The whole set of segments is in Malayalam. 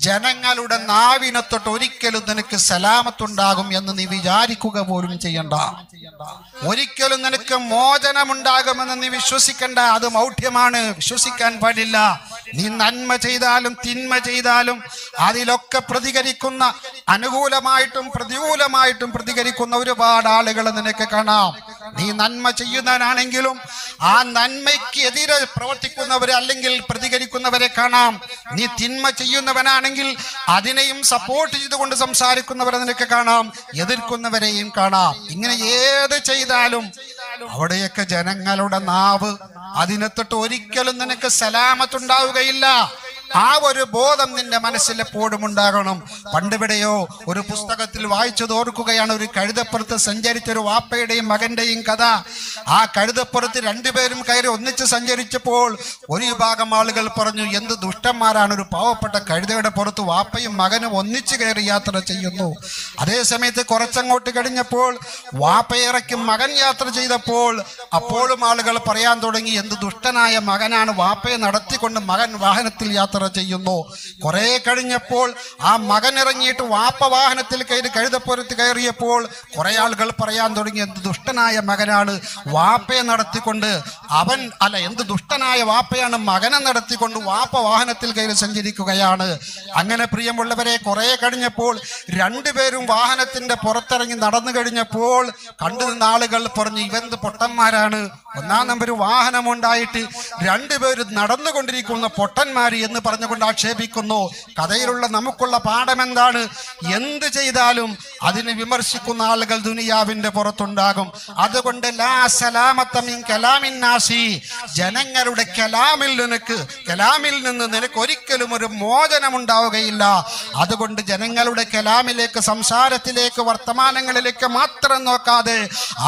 ജനങ്ങളുടെ നാവിനെ തൊട്ട് ഒരിക്കലും നിനക്ക് സലാമത്തുണ്ടാകും എന്ന് നീ വിചാരിക്കുക പോലും ചെയ്യണ്ട. ഒരിക്കലും നിനക്ക് മോചനമുണ്ടാകുമെന്ന് നീ വിശ്വസിക്കണ്ട. അത് മൗഢ്യമാണ്, വിശ്വസിക്കാൻ പാടില്ല. നീ നന്മ ചെയ്താലും തിന്മ ചെയ്താലും അതിലൊക്കെ പ്രതികരിക്കുന്ന, അനുകൂലമായിട്ടും പ്രതികൂലമായിട്ടും പ്രതികരിക്കുന്ന ഒരുപാട് ആളുകൾ നിനക്ക് കാണാം. നീ നന്മ ചെയ്യുന്നവനാണെങ്കിലും ആ നന്മയ്ക്ക് എതിരെ പ്രവർത്തിക്കുന്നവരെ അല്ലെങ്കിൽ പ്രതികരിക്കുന്നവരെ കാണാം. നീ തിന്മ ചെയ്യുന്നവനാണെങ്കിൽ അതിനെയും സപ്പോർട്ട് ചെയ്തുകൊണ്ട് സംസാരിക്കുന്നവരെ നിനക്ക് കാണാം, എതിർക്കുന്നവരെയും കാണാം. ഇങ്ങനെ ഏത് ചെയ്താലും അവിടെയൊക്കെ ജനങ്ങളുടെ നാവ് അതിനെ തൊട്ട് ഒരിക്കലും നിനക്ക് സലാമത്തുണ്ടാവുകയില്ല. ആ ഒരു ബോധം നിന്റെ മനസ്സിൽ എപ്പോഴും ഉണ്ടാകണം. പണ്ടിവിടെയോ ഒരു പുസ്തകത്തിൽ വായിച്ചത് ഓർക്കുകയാണ്. ഒരു കഴുതപ്പുറത്ത് സഞ്ചരിച്ച ഒരു വാപ്പയുടെയും മകന്റെയും കഥ. ആ കഴുതപ്പുറത്ത് രണ്ടുപേരും കയറി ഒന്നിച്ച് സഞ്ചരിച്ചപ്പോൾ ഒരു വിഭാഗം ആളുകൾ പറഞ്ഞു, എന്ത് ദുഷ്ടന്മാരാണ്, ഒരു പാവപ്പെട്ട കഴുതയുടെ പുറത്ത് വാപ്പയും മകനും ഒന്നിച്ച് കയറി യാത്ര ചെയ്യുന്നു. അതേസമയത്ത് കുറച്ചങ്ങോട്ട് കഴിഞ്ഞപ്പോൾ വാപ്പയിറക്കും മകൻ യാത്ര ചെയ്തപ്പോൾ അപ്പോഴും ആളുകൾ പറയാൻ തുടങ്ങി, എന്ത് ദുഷ്ടനായ മകനാണ്, വാപ്പയെ നടത്തിക്കൊണ്ട് മകൻ വാഹനത്തിൽ യാത്ര ചെയ്യുന്നു. കുറെ കഴിഞ്ഞപ്പോൾ ആ മകൻ ഇറങ്ങിയിട്ട് വാപ്പ വാഹനത്തിൽ കയറി കഴുതപ്പുറത്ത് കയറിയപ്പോൾ കുറെ ആളുകൾ പറയാൻ തുടങ്ങി, എന്ത് ദുഷ്ടനായ മകനാണ്, വാപ്പയെ നടത്തിക്കൊണ്ട് എന്ത് ദുഷ്ടനായ വാപ്പയാണ് മകനെ നടത്തിക്കൊണ്ട് വാപ്പ വാഹനത്തിൽ കയറി സഞ്ചരിക്കുകയാണ്. അങ്ങനെ പ്രിയമുള്ളവരെ, കുറെ കഴിഞ്ഞപ്പോൾ രണ്ടുപേരും വാഹനത്തിന്റെ പുറത്തിറങ്ങി നടന്നു കഴിഞ്ഞപ്പോൾ കണ്ടു നിന്ന ആളുകൾ പറഞ്ഞു, ഇവന്ത് പൊട്ടന്മാരാണ്, ഒന്നാം നമ്പർ വാഹനമുണ്ടായിട്ട് രണ്ടുപേരും നടന്നുകൊണ്ടിരിക്കുന്ന പൊട്ടന്മാര് എന്ന് പറഞ്ഞുകൊണ്ട് ആക്ഷേപിക്കുന്നു. കഥയിലുള്ള നമുക്കുള്ള പാഠം എന്താണ്? എന്ത് ചെയ്താലും അതിനെ വിമർശിക്കുന്ന ആളുകൾ ദുനിയാവിന്റെ പുറത്തുണ്ടാകും. അതുകൊണ്ട് ലാ സലാമത്ത മിൻ കലാമിൻ നാസി, ജനങ്ങളുടെ കലാമിൽ നിന്ന് നിനക്ക് ഒരിക്കലും ഒരു മോചനം ഉണ്ടാവുകയില്ല. അതുകൊണ്ട് ജനങ്ങളുടെ കലാമിലേക്ക്, സംസാരത്തിലേക്ക്, വർത്തമാനങ്ങളിലേക്ക് മാത്രം നോക്കാതെ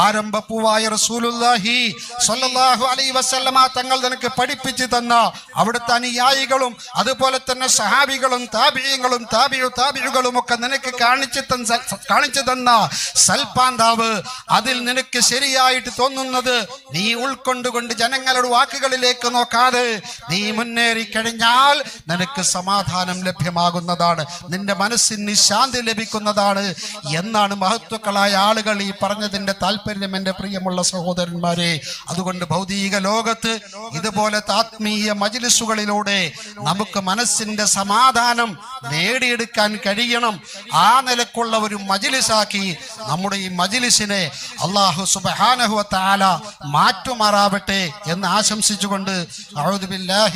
ആരംഭപ്പൂവായ റസൂലുള്ളാഹി സ്വല്ലല്ലാഹു അലൈഹി വസല്ലമ തങ്ങൾ നിനക്ക് പഠിപ്പിച്ചു തന്ന അവിടുത്തെ അനുയായികളും അതുപോലെ തന്നെ സഹാബികളും താബിഈങ്ങളും താബിഉകളും ഒക്കെ നിനക്ക് കാണിച്ചു തന്ന സൽപാന്താവ്, അതിൽ നിനക്ക് ശരിയായിട്ട് തോന്നുന്നത് നീ ഉൾക്കൊണ്ടുകൊണ്ട് ജനങ്ങളുടെ വാക്കുകളിലേക്ക് നോക്കാതെ നീ മുന്നേറി കഴിഞ്ഞാൽ നിനക്ക് സമാധാനം ലഭ്യമാകുന്നതാണ്, നിന്റെ മനസ്സിന് ശാന്തി ലഭിക്കുന്നതാണ് എന്നാണ് മഹത്വക്കളായ ആളുകൾ ഈ പറഞ്ഞതിന്റെ താല്പര്യം. എൻ്റെ പ്രിയമുള്ള സഹോദരന്മാരെ, അതുകൊണ്ട് ഭൗതിക ലോകത്ത് ഇതുപോലത്തെ ആത്മീയ മജ്‌ലിസുകളിലൂടെ നമുക്ക് മനസ്സിന്റെ സമാധാനം നേടിയെടുക്കാൻ കഴിയണം. ആ നിലക്കുള്ള ഒരു മജ്‌ലിസാക്കി നമ്മുടെ ഈ മജ്‌ലിസിനെ അല്ലാഹു സുബ്ഹാനഹു വ തആല മാറ്റുമാറാവട്ടെ എന്ന് ആശംസിച്ചുകൊണ്ട് അഊദു ബില്ലാഹി